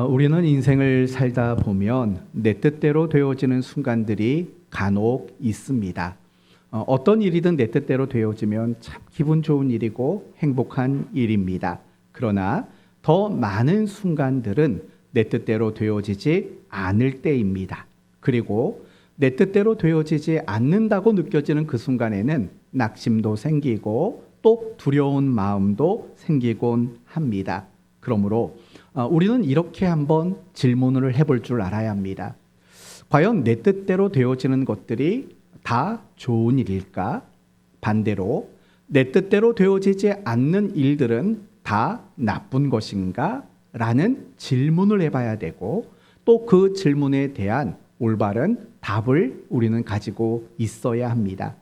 우리는 인생을 살다 보면 내 뜻대로 되어지는 순간들이 간혹 있습니다. 어떤 일이든 내 뜻대로 되어지면 참 기분 좋은 일이고 행복한 일입니다. 그러나 더 많은 순간들은 내 뜻대로 되어지지 않을 때입니다. 그리고 내 뜻대로 되어지지 않는다고 느껴지는 그 순간에는 낙심도 생기고 또 두려운 마음도 생기곤 합니다. 그러므로 우리는 이렇게 한번 질문을 해볼 줄 알아야 합니다. 과연 내 뜻대로 되어지는 것들이 다 좋은 일일까? 반대로 내 뜻대로 되어지지 않는 일들은 다 나쁜 것인가? 라는 질문을 해봐야 되고 또 그 질문에 대한 올바른 답을 우리는 가지고 있어야 합니다.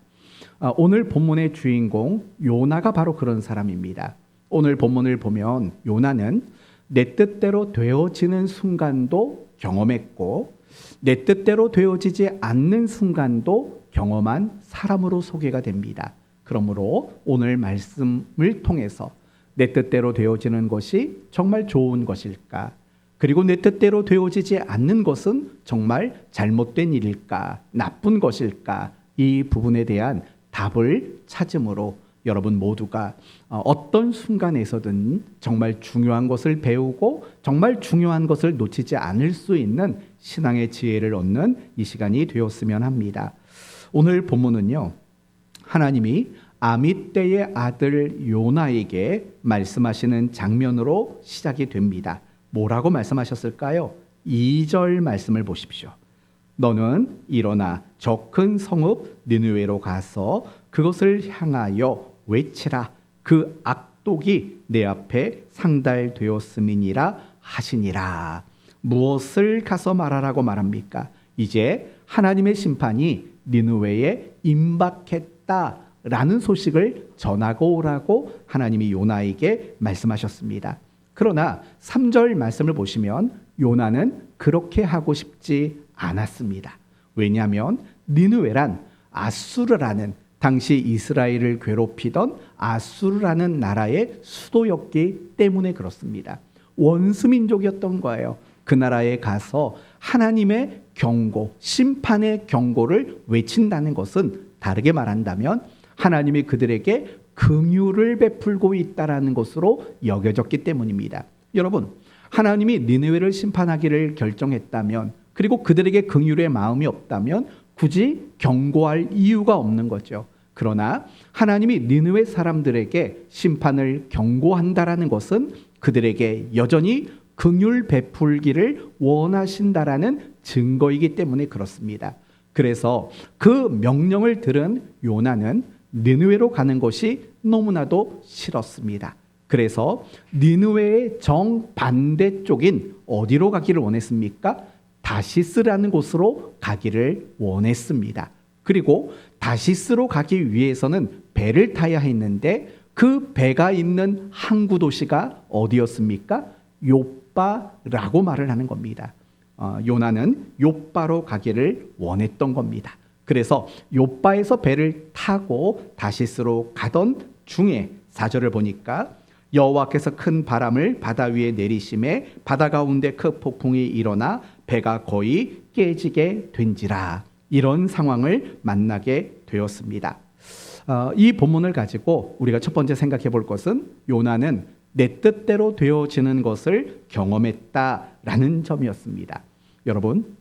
오늘 본문의 주인공 요나가 바로 그런 사람입니다. 오늘 본문을 보면 요나는 내 뜻대로 되어지는 순간도 경험했고 내 뜻대로 되어지지 않는 순간도 경험한 사람으로 소개가 됩니다. 그러므로 오늘 말씀을 통해서 내 뜻대로 되어지는 것이 정말 좋은 것일까? 그리고 내 뜻대로 되어지지 않는 것은 정말 잘못된 일일까? 나쁜 것일까? 이 부분에 대한 답을 찾음으로 여러분 모두가 어떤 순간에서든 정말 중요한 것을 배우고 정말 중요한 것을 놓치지 않을 수 있는 신앙의 지혜를 얻는 이 시간이 되었으면 합니다. 오늘 본문은요, 하나님이 아미떼의 아들 요나에게 말씀하시는 장면으로 시작이 됩니다. 뭐라고 말씀하셨을까요? 2절 말씀을 보십시오. 너는 일어나 저 큰 성읍 니느웨로 가서 그것을 향하여 외치라. 그 악독이 내 앞에 상달되었음이니라 하시니라. 무엇을 가서 말하라고 말합니까? 이제 하나님의 심판이 니느웨에 임박했다라는 소식을 전하고 오라고 하나님이 요나에게 말씀하셨습니다. 그러나 3절 말씀을 보시면 요나는 그렇게 하고 싶지 않았습니다. 왜냐하면 니느웨란 아수르라는 당시 이스라엘을 괴롭히던 아수르라는 나라의 수도였기 때문에 그렇습니다. 원수민족이었던 거예요. 그 나라에 가서 하나님의 경고, 심판의 경고를 외친다는 것은 다르게 말한다면 하나님이 그들에게 긍휼을 베풀고 있다라는 것으로 여겨졌기 때문입니다. 여러분, 하나님이 니느웨를 심판하기를 결정했다면 그리고 그들에게 긍휼의 마음이 없다면 굳이 경고할 이유가 없는 거죠. 그러나 하나님이 니느웨 사람들에게 심판을 경고한다라는 것은 그들에게 여전히 긍휼 베풀기를 원하신다라는 증거이기 때문에 그렇습니다. 그래서 그 명령을 들은 요나는 니느웨로 가는 것이 너무나도 싫었습니다. 그래서 니느웨의 정반대쪽인 어디로 가기를 원했습니까? 다시스라는 곳으로 가기를 원했습니다. 그리고 다시스로 가기 위해서는 배를 타야 했는데 그 배가 있는 항구 도시가 어디였습니까? 욥바라고 말을 하는 겁니다. 요나는 욥바로 가기를 원했던 겁니다. 그래서 욥바에서 배를 타고 다시스로 가던 중에 4절을 보니까 여호와께서 큰 바람을 바다 위에 내리심에 바다 가운데 큰 폭풍이 일어나 배가 거의 깨지게 된지라. 이런 상황을 만나게 되었습니다. 이 본문을 가지고 우리가 첫 번째 생각해 볼 것은 요나는 내 뜻대로 되어지는 것을 경험했다라는 점이었습니다. 여러분,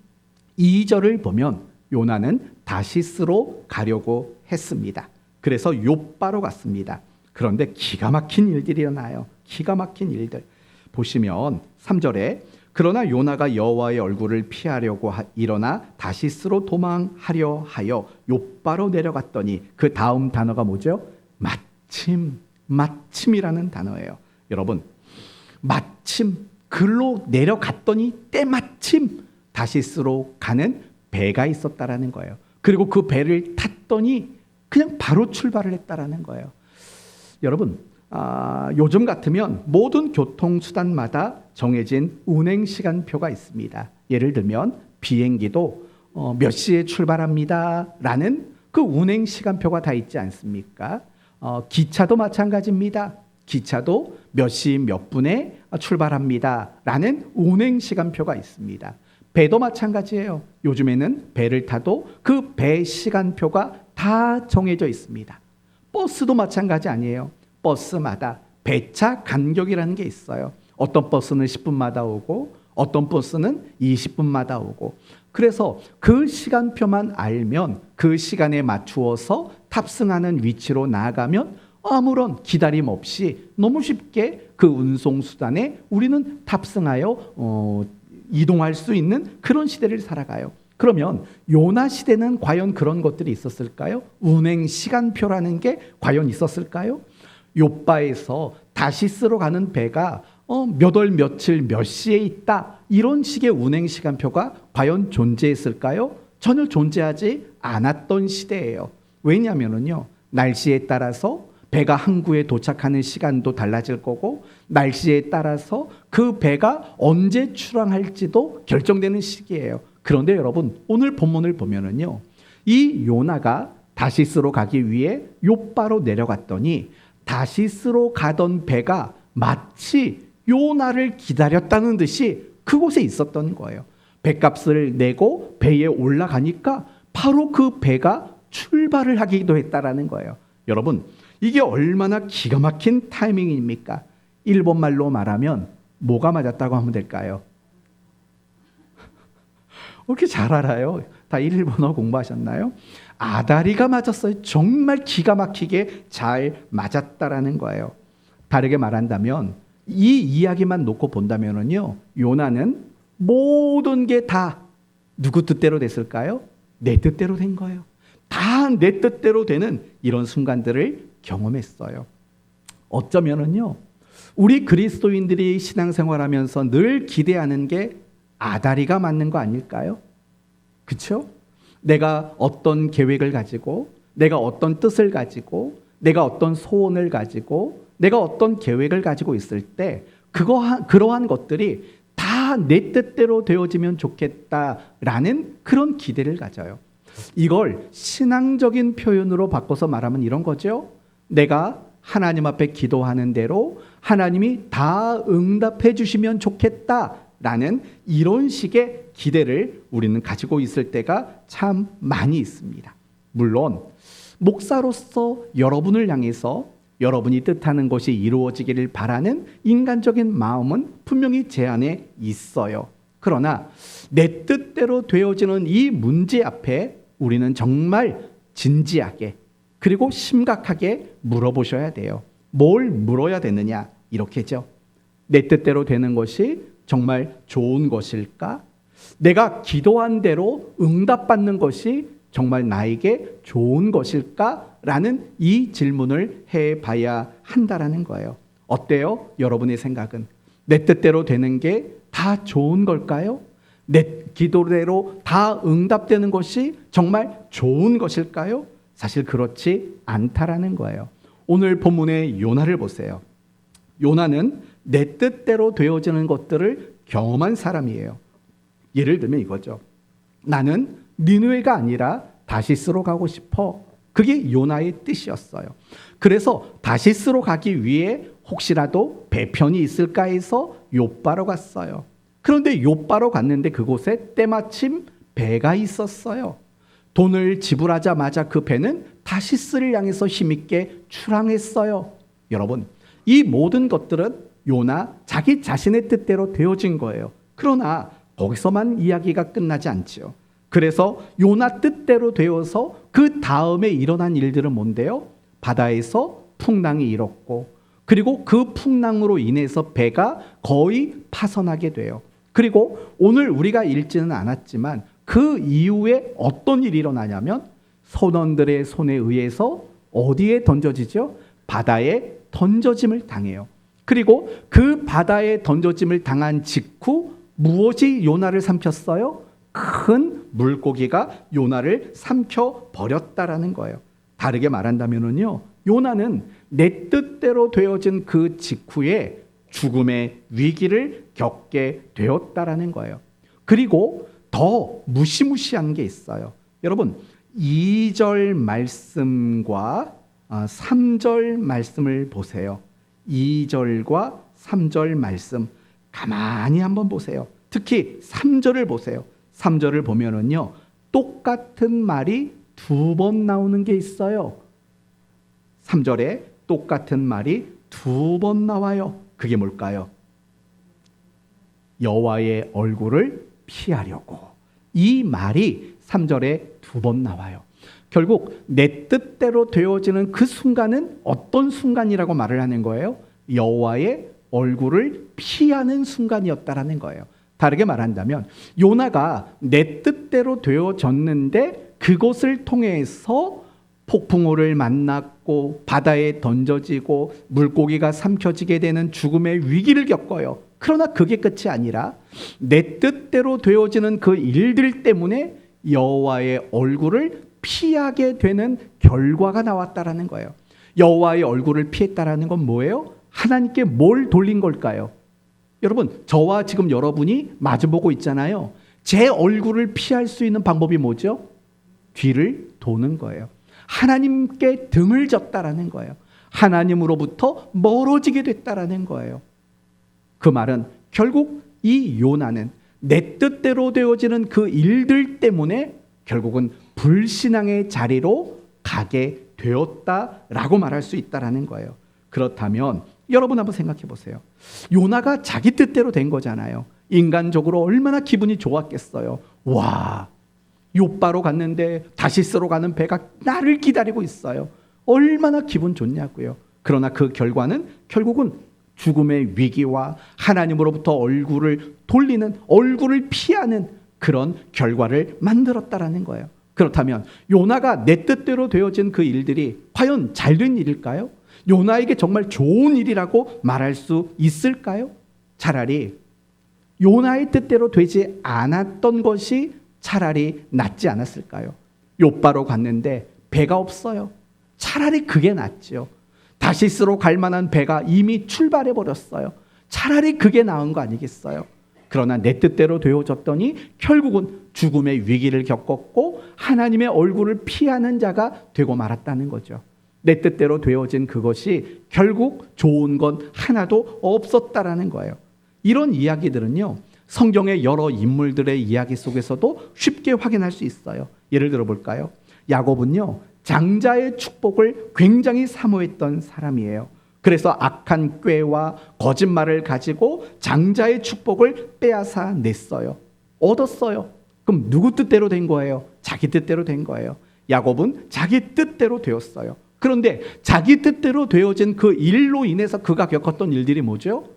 2절을 보면 요나는 다시스로 가려고 했습니다. 그래서 욥바로 갔습니다. 그런데 기가 막힌 일들이 일어나요. 기가 막힌 일들. 보시면 3절에 그러나 요나가 여호와의 얼굴을 피하려고 일어나 다시스로 도망하려 하여 욥바로 내려갔더니 그 다음 단어가 뭐죠? 마침이라는 단어예요. 여러분, 마침 글로 내려갔더니 때마침 다시스로 가는 배가 있었다라는 거예요. 그리고 그 배를 탔더니 그냥 바로 출발을 했다라는 거예요. 여러분, 요즘 같으면 모든 교통수단마다 정해진 운행 시간표가 있습니다. 예를 들면 비행기도 몇 시에 출발합니다 라는 그 운행 시간표가 다 있지 않습니까? 기차도 마찬가지입니다. 기차도 몇 시 몇 분에 출발합니다 라는 운행 시간표가 있습니다. 배도 마찬가지예요. 요즘에는 배를 타도 그 배 시간표가 다 정해져 있습니다. 버스도 마찬가지 아니에요. 버스마다 배차 간격이라는 게 있어요. 어떤 버스는 10분마다 오고 어떤 버스는 20분마다 오고, 그래서 그 시간표만 알면 그 시간에 맞추어서 탑승하는 위치로 나아가면 아무런 기다림 없이 너무 쉽게 그 운송수단에 우리는 탑승하여 이동할 수 있는 그런 시대를 살아가요. 그러면 요나 시대는 과연 그런 것들이 있었을까요? 운행 시간표라는 게 과연 있었을까요? 요바에서 다시스로 가는 배가 몇 월 며칠 몇 시에 있다, 이런 식의 운행 시간표가 과연 존재했을까요? 전혀 존재하지 않았던 시대예요. 왜냐하면요, 날씨에 따라서 배가 항구에 도착하는 시간도 달라질 거고, 날씨에 따라서 그 배가 언제 출항할지도 결정되는 시기예요. 그런데 여러분, 오늘 본문을 보면은요, 이 요나가 다시스로 가기 위해 요바로 내려갔더니 다시스로 가던 배가 마치 요나를 기다렸다는 듯이 그곳에 있었던 거예요. 배값을 내고 배에 올라가니까 바로 그 배가 출발을 하기도 했다라는 거예요. 여러분, 이게 얼마나 기가 막힌 타이밍입니까? 일본말로 말하면 뭐가 맞았다고 하면 될까요? 이렇게 잘 알아요. 다 일본어 공부하셨나요? 아다리가 맞았어요. 정말 기가 막히게 잘 맞았다라는 거예요. 다르게 말한다면 이 이야기만 놓고 본다면요, 요나는 모든 게 다 누구 뜻대로 됐을까요? 내 뜻대로 된 거예요. 다 내 뜻대로 되는 이런 순간들을 경험했어요. 어쩌면은요, 우리 그리스도인들이 신앙생활하면서 늘 기대하는 게 아다리가 맞는 거 아닐까요? 그렇죠? 내가 어떤 계획을 가지고, 내가 어떤 뜻을 가지고, 내가 어떤 소원을 가지고, 내가 어떤 계획을 가지고 있을 때 그러한 것들이 다 내 뜻대로 되어지면 좋겠다라는 그런 기대를 가져요. 이걸 신앙적인 표현으로 바꿔서 말하면 이런 거죠. 내가 하나님 앞에 기도하는 대로 하나님이 다 응답해 주시면 좋겠다라는 이런 식의 기대를 우리는 가지고 있을 때가 참 많이 있습니다. 물론 목사로서 여러분을 향해서 여러분이 뜻하는 것이 이루어지기를 바라는 인간적인 마음은 분명히 제 안에 있어요. 그러나 내 뜻대로 되어지는 이 문제 앞에 우리는 정말 진지하게 그리고 심각하게 물어보셔야 돼요. 뭘 물어야 되느냐? 이렇게죠. 내 뜻대로 되는 것이 정말 좋은 것일까? 내가 기도한 대로 응답받는 것이 정말 나에게 좋은 것일까? 라는 이 질문을 해봐야 한다라는 거예요. 어때요? 여러분의 생각은 내 뜻대로 되는 게 다 좋은 걸까요? 내 기도대로 다 응답되는 것이 정말 좋은 것일까요? 사실 그렇지 않다라는 거예요. 오늘 본문의 요나를 보세요. 요나는 내 뜻대로 되어지는 것들을 경험한 사람이에요. 예를 들면 이거죠. 나는 니느웨가 아니라 다시스로 가고 싶어. 그게 요나의 뜻이었어요. 그래서 다시스로 가기 위해 혹시라도 배편이 있을까 해서 요바로 갔어요. 그런데 요바로 갔는데 그곳에 때마침 배가 있었어요. 돈을 지불하자마자 그 배는 다시스를 향해서 힘있게 출항했어요. 여러분, 이 모든 것들은 요나 자기 자신의 뜻대로 되어진 거예요. 그러나 거기서만 이야기가 끝나지 않지요. 그래서 요나 뜻대로 되어서 그 다음에 일어난 일들은 뭔데요? 바다에서 풍랑이 일었고, 그리고 그 풍랑으로 인해서 배가 거의 파선하게 돼요. 그리고 오늘 우리가 읽지는 않았지만 그 이후에 어떤 일이 일어나냐면 선원들의 손에 의해서 어디에 던져지죠? 바다에 던져짐을 당해요. 그리고 그 바다에 던져짐을 당한 직후 무엇이 요나를 삼켰어요? 큰 물고기가 요나를 삼켜 버렸다라는 거예요. 다르게 말한다면요, 요나는 내 뜻대로 되어진 그 직후에 죽음의 위기를 겪게 되었다라는 거예요. 그리고 더 무시무시한 게 있어요. 여러분, 2절 말씀과 3절 말씀을 보세요. 2절과 3절 말씀 가만히 한번 보세요. 특히 3절을 보세요. 3절을 보면은요, 똑같은 말이 2번 나오는 게 있어요. 3절에 똑같은 말이 2번 나와요. 그게 뭘까요? 여호와의 얼굴을 피하려고. 이 말이 3절에 2번 나와요. 결국 내 뜻대로 되어지는 그 순간은 어떤 순간이라고 말을 하는 거예요? 여호와의 얼굴을 피하는 순간이었다라는 거예요. 다르게 말한다면 요나가 내 뜻대로 되어졌는데 그것을 통해서 폭풍우를 만났고 바다에 던져지고 물고기가 삼켜지게 되는 죽음의 위기를 겪어요. 그러나 그게 끝이 아니라 내 뜻대로 되어지는 그 일들 때문에 여호와의 얼굴을 피하게 되는 결과가 나왔다라는 거예요. 여호와의 얼굴을 피했다라는 건 뭐예요? 하나님께 뭘 돌린 걸까요? 여러분, 저와 지금 여러분이 마주보고 있잖아요. 제 얼굴을 피할 수 있는 방법이 뭐죠? 뒤를 도는 거예요. 하나님께 등을 졌다라는 거예요. 하나님으로부터 멀어지게 됐다라는 거예요. 그 말은 결국 이 요나는 내 뜻대로 되어지는 그 일들 때문에 결국은 불신앙의 자리로 가게 되었다라고 말할 수 있다라는 거예요. 그렇다면 여러분 한번 생각해 보세요. 요나가 자기 뜻대로 된 거잖아요. 인간적으로 얼마나 기분이 좋았겠어요. 와, 욥바로 갔는데 다시스로 가는 배가 나를 기다리고 있어요. 얼마나 기분 좋냐고요. 그러나 그 결과는 결국은 죽음의 위기와 하나님으로부터 얼굴을 돌리는, 얼굴을 피하는 그런 결과를 만들었다라는 거예요. 그렇다면 요나가 내 뜻대로 되어진 그 일들이 과연 잘된 일일까요? 요나에게 정말 좋은 일이라고 말할 수 있을까요? 차라리 요나의 뜻대로 되지 않았던 것이 차라리 낫지 않았을까요? 욥바로 갔는데 배가 없어요. 차라리 그게 낫죠. 다시스로 갈 만한 배가 이미 출발해 버렸어요. 차라리 그게 나은 거 아니겠어요? 그러나 내 뜻대로 되어졌더니 결국은 죽음의 위기를 겪었고 하나님의 얼굴을 피하는 자가 되고 말았다는 거죠. 내 뜻대로 되어진 그것이 결국 좋은 건 하나도 없었다라는 거예요. 이런 이야기들은요, 성경의 여러 인물들의 이야기 속에서도 쉽게 확인할 수 있어요. 예를 들어 볼까요? 야곱은요, 장자의 축복을 굉장히 사모했던 사람이에요. 그래서 악한 꾀와 거짓말을 가지고 장자의 축복을 빼앗아 냈어요. 얻었어요. 그럼 누구 뜻대로 된 거예요? 자기 뜻대로 된 거예요. 야곱은 자기 뜻대로 되었어요. 그런데 자기 뜻대로 되어진 그 일로 인해서 그가 겪었던 일들이 뭐죠?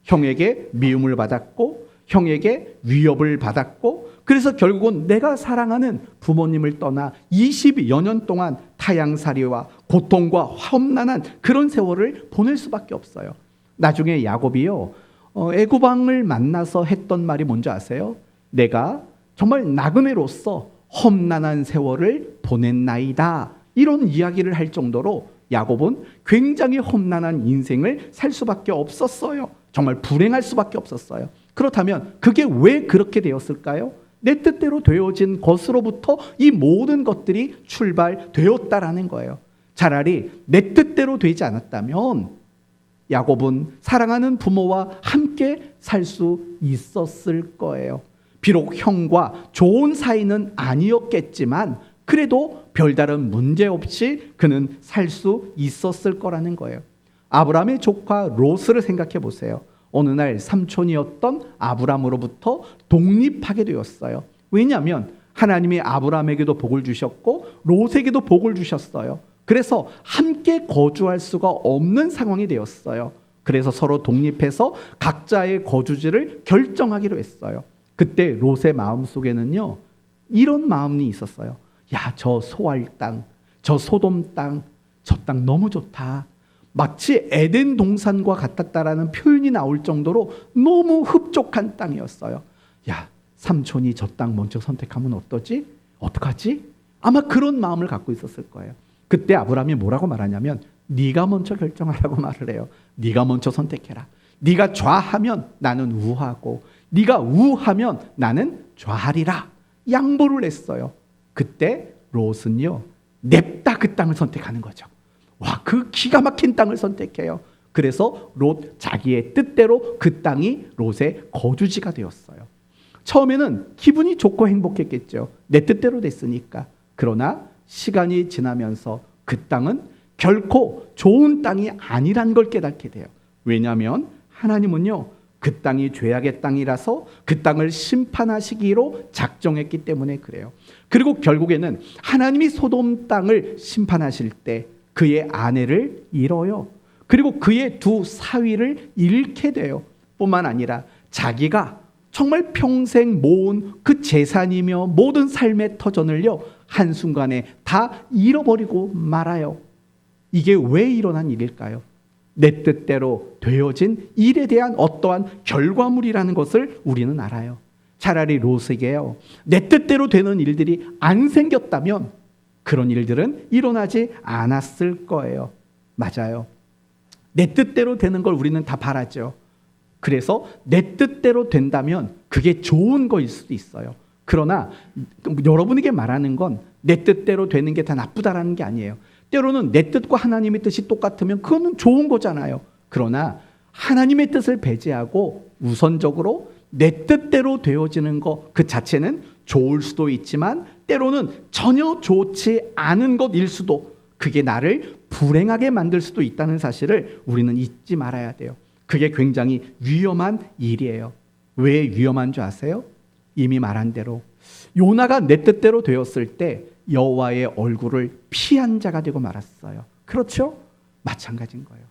형에게 미움을 받았고 형에게 위협을 받았고, 그래서 결국은 내가 사랑하는 부모님을 떠나 20여 년 동안 타향살이와 고통과 험난한 그런 세월을 보낼 수밖에 없어요. 나중에 야곱이요, 애굽 왕을 만나서 했던 말이 뭔지 아세요? 내가 정말 나그네로서 험난한 세월을 보냈나이다, 이런 이야기를 할 정도로 야곱은 굉장히 험난한 인생을 살 수밖에 없었어요. 정말 불행할 수밖에 없었어요. 그렇다면 그게 왜 그렇게 되었을까요? 내 뜻대로 되어진 것으로부터 이 모든 것들이 출발되었다라는 거예요. 차라리 내 뜻대로 되지 않았다면 야곱은 사랑하는 부모와 함께 살 수 있었을 거예요. 비록 형과 좋은 사이는 아니었겠지만 그래도 별다른 문제 없이 그는 살 수 있었을 거라는 거예요. 아브라함의 조카 롯을 생각해 보세요. 어느 날 삼촌이었던 아브라함으로부터 독립하게 되었어요. 왜냐하면 하나님이 아브라함에게도 복을 주셨고 롯에게도 복을 주셨어요. 그래서 함께 거주할 수가 없는 상황이 되었어요. 그래서 서로 독립해서 각자의 거주지를 결정하기로 했어요. 그때 롯의 마음속에는요, 이런 마음이 있었어요. 야, 저 소알 땅, 저 소돔 땅, 저 땅 너무 좋다. 마치 에덴 동산과 같았다라는 표현이 나올 정도로 너무 흡족한 땅이었어요. 야, 삼촌이 저 땅 먼저 선택하면 어떠지? 어떡하지? 아마 그런 마음을 갖고 있었을 거예요. 그때 아브라함이 뭐라고 말하냐면 네가 먼저 결정하라고 말을 해요. 네가 먼저 선택해라. 네가 좌하면 나는 우하고 네가 우하면 나는 좌하리라. 양보를 했어요. 그때 롯은요, 냅다 그 땅을 선택하는 거죠. 와, 그 기가 막힌 땅을 선택해요. 그래서 롯 자기의 뜻대로 그 땅이 롯의 거주지가 되었어요. 처음에는 기분이 좋고 행복했겠죠. 내 뜻대로 됐으니까. 그러나 시간이 지나면서 그 땅은 결코 좋은 땅이 아니란 걸 깨닫게 돼요. 왜냐하면 하나님은요, 그 땅이 죄악의 땅이라서 그 땅을 심판하시기로 작정했기 때문에 그래요. 그리고 결국에는 하나님이 소돔 땅을 심판하실 때 그의 아내를 잃어요. 그리고 그의 두 사위를 잃게 돼요. 뿐만 아니라 자기가 정말 평생 모은 그 재산이며 모든 삶의 터전을요, 한순간에 다 잃어버리고 말아요. 이게 왜 일어난 일일까요? 내 뜻대로 되어진 일에 대한 어떠한 결과물이라는 것을 우리는 알아요. 차라리 롯에게요, 내 뜻대로 되는 일들이 안 생겼다면 그런 일들은 일어나지 않았을 거예요. 맞아요. 내 뜻대로 되는 걸 우리는 다 바라죠. 그래서 내 뜻대로 된다면 그게 좋은 거일 수도 있어요. 그러나 여러분에게 말하는 건 내 뜻대로 되는 게 다 나쁘다라는 게 아니에요. 때로는 내 뜻과 하나님의 뜻이 똑같으면 그거는 좋은 거잖아요. 그러나 하나님의 뜻을 배제하고 우선적으로 내 뜻대로 되어지는 것 그 자체는 좋을 수도 있지만 때로는 전혀 좋지 않은 것일 수도, 그게 나를 불행하게 만들 수도 있다는 사실을 우리는 잊지 말아야 돼요. 그게 굉장히 위험한 일이에요. 왜 위험한 줄 아세요? 이미 말한 대로 요나가 내 뜻대로 되었을 때 여호와의 얼굴을 피한 자가 되고 말았어요. 그렇죠? 마찬가지인 거예요.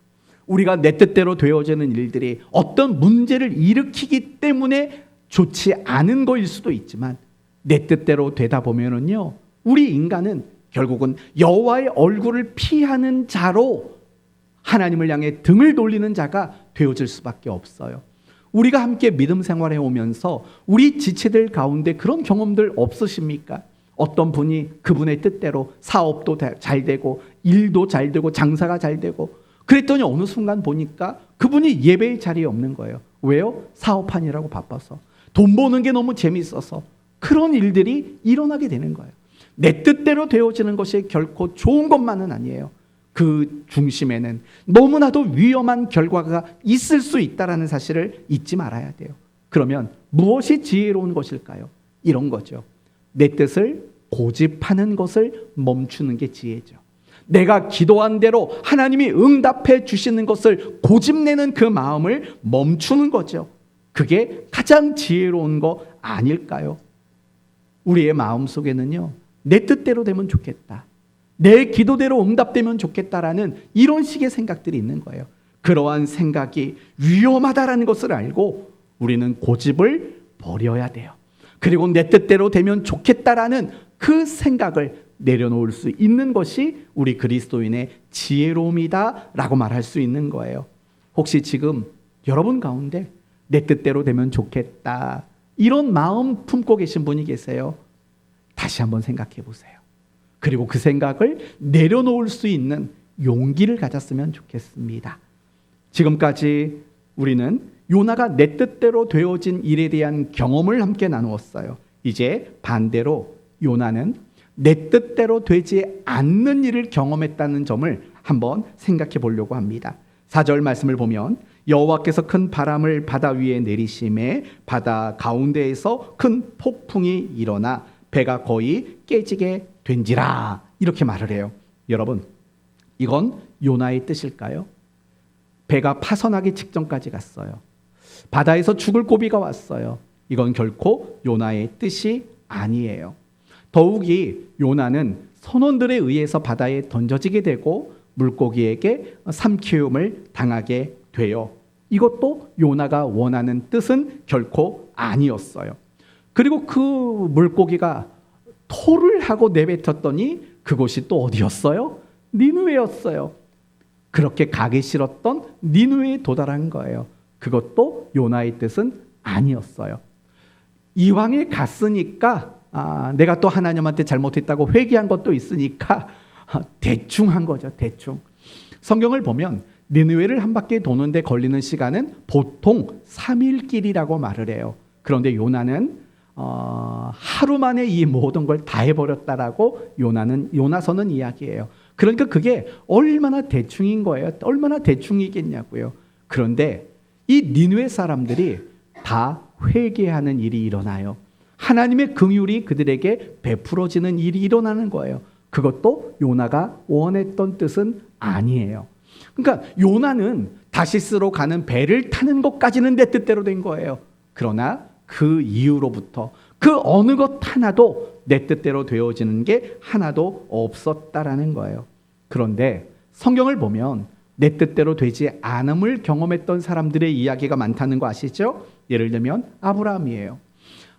우리가 내 뜻대로 되어지는 일들이 어떤 문제를 일으키기 때문에 좋지 않은 거일 수도 있지만 내 뜻대로 되다 보면은요, 우리 인간은 결국은 여호와의 얼굴을 피하는 자로 하나님을 향해 등을 돌리는 자가 되어질 수밖에 없어요. 우리가 함께 믿음 생활해 오면서 우리 지체들 가운데 그런 경험들 없으십니까? 어떤 분이 그분의 뜻대로 사업도 잘 되고 일도 잘 되고 장사가 잘 되고 그랬더니 어느 순간 보니까 그분이 예배의 자리에 없는 거예요. 왜요? 사업하느라고 바빠서, 돈 버는 게 너무 재밌어서. 그런 일들이 일어나게 되는 거예요. 내 뜻대로 되어지는 것이 결코 좋은 것만은 아니에요. 그 중심에는 너무나도 위험한 결과가 있을 수 있다는 사실을 잊지 말아야 돼요. 그러면 무엇이 지혜로운 것일까요? 이런 거죠. 내 뜻을 고집하는 것을 멈추는 게 지혜죠. 내가 기도한 대로 하나님이 응답해 주시는 것을 고집내는 그 마음을 멈추는 거죠. 그게 가장 지혜로운 거 아닐까요? 우리의 마음 속에는요, 내 뜻대로 되면 좋겠다, 내 기도대로 응답되면 좋겠다라는 이런 식의 생각들이 있는 거예요. 그러한 생각이 위험하다라는 것을 알고 우리는 고집을 버려야 돼요. 그리고 내 뜻대로 되면 좋겠다라는 그 생각을 내려놓을 수 있는 것이 우리 그리스도인의 지혜로움이다라고 말할 수 있는 거예요. 혹시 지금 여러분 가운데 내 뜻대로 되면 좋겠다 이런 마음 품고 계신 분이 계세요? 다시 한번 생각해 보세요. 그리고 그 생각을 내려놓을 수 있는 용기를 가졌으면 좋겠습니다. 지금까지 우리는 요나가 내 뜻대로 되어진 일에 대한 경험을 함께 나누었어요. 이제 반대로 요나는 내 뜻대로 되지 않는 일을 경험했다는 점을 한번 생각해 보려고 합니다. 4절 말씀을 보면 여호와께서 큰 바람을 바다 위에 내리심에 바다 가운데에서 큰 폭풍이 일어나 배가 거의 깨지게 된지라, 이렇게 말을 해요. 여러분, 이건 요나의 뜻일까요? 배가 파선하기 직전까지 갔어요. 바다에서 죽을 고비가 왔어요. 이건 결코 요나의 뜻이 아니에요. 더욱이 요나는 선원들에 의해서 바다에 던져지게 되고 물고기에게 삼키움을 당하게 돼요. 이것도 요나가 원하는 뜻은 결코 아니었어요. 그리고 그 물고기가 토를 하고 내뱉었더니 그곳이 또 어디였어요? 니느웨였어요. 그렇게 가기 싫었던 니느웨에 도달한 거예요. 그것도 요나의 뜻은 아니었어요. 이왕에 갔으니까 내가 또 하나님한테 잘못했다고 회개한 것도 있으니까 대충 한 거죠. 대충. 성경을 보면 니느웨를 한 바퀴 도는데 걸리는 시간은 보통 3일 길이라고 말을 해요. 그런데 요나는 하루 만에 이 모든 걸 다 해버렸다라고 요나서는 이야기해요. 그러니까 그게 얼마나 대충인 거예요. 얼마나 대충이겠냐고요. 그런데 이 니느웨 사람들이 다 회개하는 일이 일어나요. 하나님의 긍휼이 그들에게 베풀어지는 일이 일어나는 거예요. 그것도 요나가 원했던 뜻은 아니에요. 그러니까 요나는 다시스로 가는 배를 타는 것까지는 내 뜻대로 된 거예요. 그러나 그 이후로부터 그 어느 것 하나도 내 뜻대로 되어지는 게 하나도 없었다라는 거예요. 그런데 성경을 보면 내 뜻대로 되지 않음을 경험했던 사람들의 이야기가 많다는 거 아시죠? 예를 들면 아브라함이에요.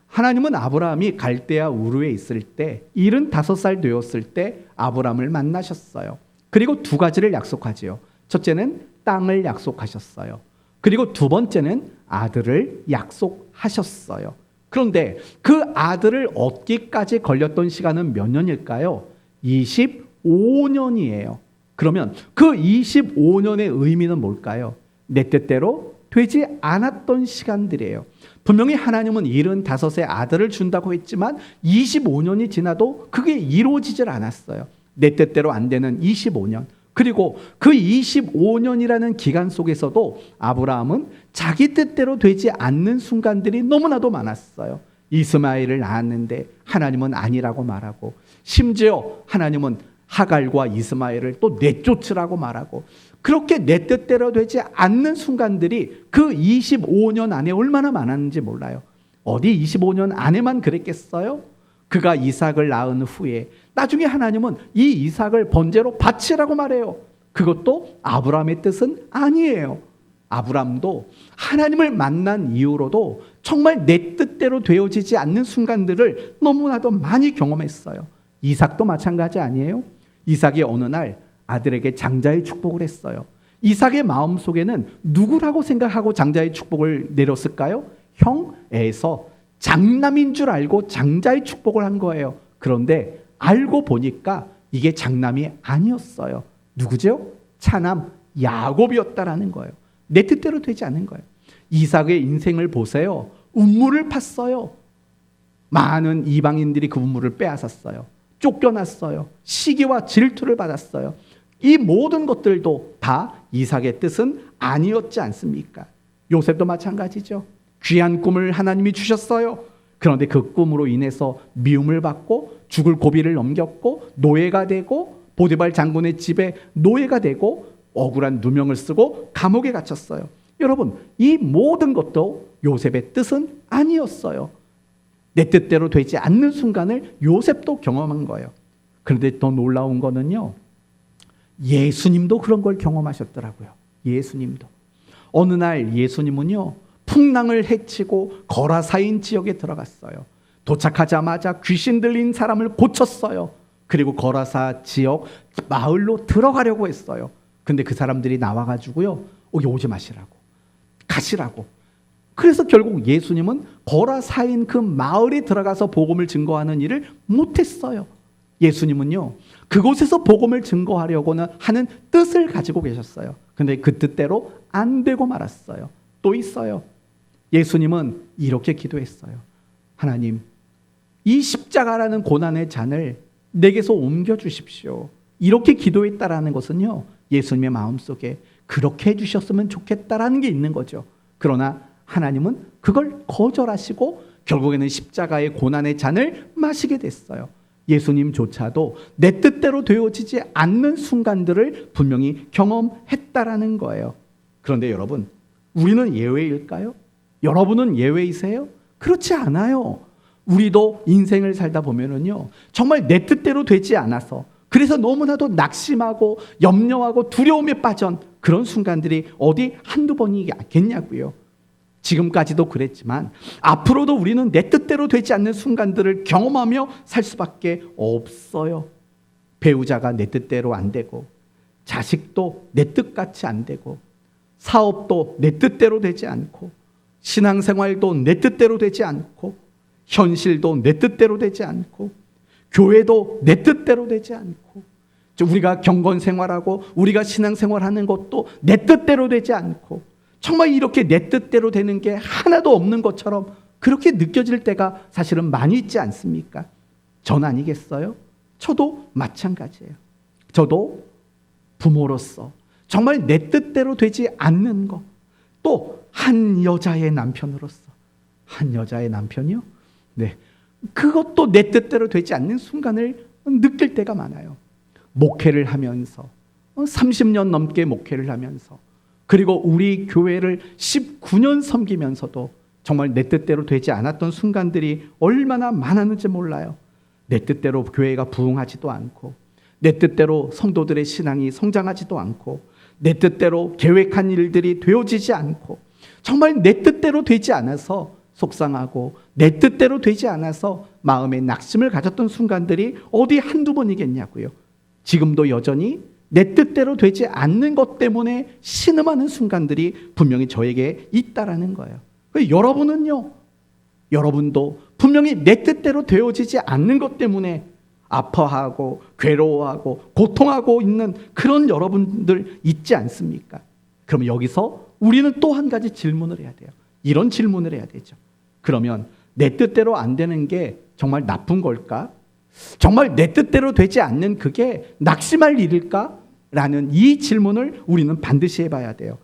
하나님은 아브라함이 갈대아 우르에 있을 때 75살 되었을 때 아브라함을 만나셨어요. 그리고 두 가지를 약속하지요. 첫째는 땅을 약속하셨어요. 그리고 두 번째는 아들을 약속하셨어요. 그런데 그 아들을 얻기까지 걸렸던 시간은 몇 년일까요? 25년이에요. 그러면 그 25년의 의미는 뭘까요? 내 뜻대로 되지 않았던 시간들이에요. 분명히 하나님은 75세 아들을 준다고 했지만 25년이 지나도 그게 이루어지질 않았어요. 내 뜻대로 안 되는 25년. 그리고 그 25년이라는 기간 속에서도 아브라함은 자기 뜻대로 되지 않는 순간들이 너무나도 많았어요. 이스마엘을 낳았는데 하나님은 아니라고 말하고, 심지어 하나님은 하갈과 이스마엘을 또 내쫓으라고 말하고, 그렇게 내 뜻대로 되지 않는 순간들이 그 25년 안에 얼마나 많았는지 몰라요. 어디 25년 안에만 그랬겠어요? 그가 이삭을 낳은 후에 나중에 하나님은 이 이삭을 번제로 바치라고 말해요. 그것도 아브라함의 뜻은 아니에요. 아브라함도 하나님을 만난 이후로도 정말 내 뜻대로 되어지지 않는 순간들을 너무나도 많이 경험했어요. 이삭도 마찬가지 아니에요? 이삭이 어느 날 아들에게 장자의 축복을 했어요. 이삭의 마음속에는 누구라고 생각하고 장자의 축복을 내렸을까요? 형 에서 장남인 줄 알고 장자의 축복을 한 거예요. 그런데 알고 보니까 이게 장남이 아니었어요. 누구죠? 차남 야곱이었다라는 거예요. 내 뜻대로 되지 않은 거예요. 이삭의 인생을 보세요. 운물을 팠어요. 많은 이방인들이 그 운물을 빼앗았어요. 쫓겨났어요. 시기와 질투를 받았어요. 이 모든 것들도 다 이삭의 뜻은 아니었지 않습니까? 요셉도 마찬가지죠. 귀한 꿈을 하나님이 주셨어요. 그런데 그 꿈으로 인해서 미움을 받고 죽을 고비를 넘겼고 노예가 되고 보디발 장군의 집에 노예가 되고 억울한 누명을 쓰고 감옥에 갇혔어요. 여러분, 이 모든 것도 요셉의 뜻은 아니었어요. 내 뜻대로 되지 않는 순간을 요셉도 경험한 거예요. 그런데 더 놀라운 거는요, 예수님도 그런 걸 경험하셨더라고요. 예수님도. 어느 날 예수님은요, 풍랑을 헤치고 거라사인 지역에 들어갔어요. 도착하자마자 귀신 들린 사람을 고쳤어요. 그리고 거라사 지역 마을로 들어가려고 했어요. 근데 그 사람들이 나와가지고요, 여기 오지 마시라고, 가시라고. 그래서 결국 예수님은 거라사인 그 마을에 들어가서 복음을 증거하는 일을 못했어요. 예수님은요, 그곳에서 복음을 증거하려고는 하는 뜻을 가지고 계셨어요. 근데 그 뜻대로 안 되고 말았어요. 또 있어요. 예수님은 이렇게 기도했어요. 하나님, 이 십자가라는 고난의 잔을 내게서 옮겨주십시오. 이렇게 기도했다라는 것은요, 예수님의 마음속에 그렇게 해주셨으면 좋겠다라는 게 있는 거죠. 그러나 하나님은 그걸 거절하시고 결국에는 십자가의 고난의 잔을 마시게 됐어요. 예수님조차도 내 뜻대로 되어지지 않는 순간들을 분명히 경험했다라는 거예요. 그런데 여러분, 우리는 예외일까요? 여러분은 예외이세요? 그렇지 않아요. 우리도 인생을 살다 보면은요, 정말 내 뜻대로 되지 않아서, 그래서 너무나도 낙심하고 염려하고 두려움에 빠진 그런 순간들이 어디 한두 번이겠냐고요. 지금까지도 그랬지만 앞으로도 우리는 내 뜻대로 되지 않는 순간들을 경험하며 살 수밖에 없어요. 배우자가 내 뜻대로 안 되고, 자식도 내 뜻같이 안 되고, 사업도 내 뜻대로 되지 않고, 신앙생활도 내 뜻대로 되지 않고, 현실도 내 뜻대로 되지 않고, 교회도 내 뜻대로 되지 않고, 우리가 경건생활하고 우리가 신앙생활하는 것도 내 뜻대로 되지 않고, 정말 이렇게 내 뜻대로 되는 게 하나도 없는 것처럼 그렇게 느껴질 때가 사실은 많이 있지 않습니까? 전 아니겠어요? 저도 마찬가지예요. 저도 부모로서 정말 내 뜻대로 되지 않는 것, 또 한 여자의 남편으로서, 한 여자의 남편이요? 네, 그것도 내 뜻대로 되지 않는 순간을 느낄 때가 많아요. 목회를 하면서 30년 넘게 목회를 하면서, 그리고 우리 교회를 19년 섬기면서도 정말 내 뜻대로 되지 않았던 순간들이 얼마나 많았는지 몰라요. 내 뜻대로 교회가 부흥하지도 않고, 내 뜻대로 성도들의 신앙이 성장하지도 않고, 내 뜻대로 계획한 일들이 되어지지 않고, 정말 내 뜻대로 되지 않아서 속상하고, 내 뜻대로 되지 않아서 마음에 낙심을 가졌던 순간들이 어디 한두 번이겠냐고요. 지금도 여전히 내 뜻대로 되지 않는 것 때문에 신음하는 순간들이 분명히 저에게 있다라는 거예요. 여러분은요, 여러분도 분명히 내 뜻대로 되어지지 않는 것 때문에 아파하고 괴로워하고 고통하고 있는 그런 여러분들 있지 않습니까? 그럼 여기서 우리는 또 한 가지 질문을 해야 돼요. 이런 질문을 해야 되죠. 그러면 내 뜻대로 안 되는 게 정말 나쁜 걸까? 정말 내 뜻대로 되지 않는 그게 낙심할 일일까? 라는 이 질문을 우리는 반드시 해봐야 돼요.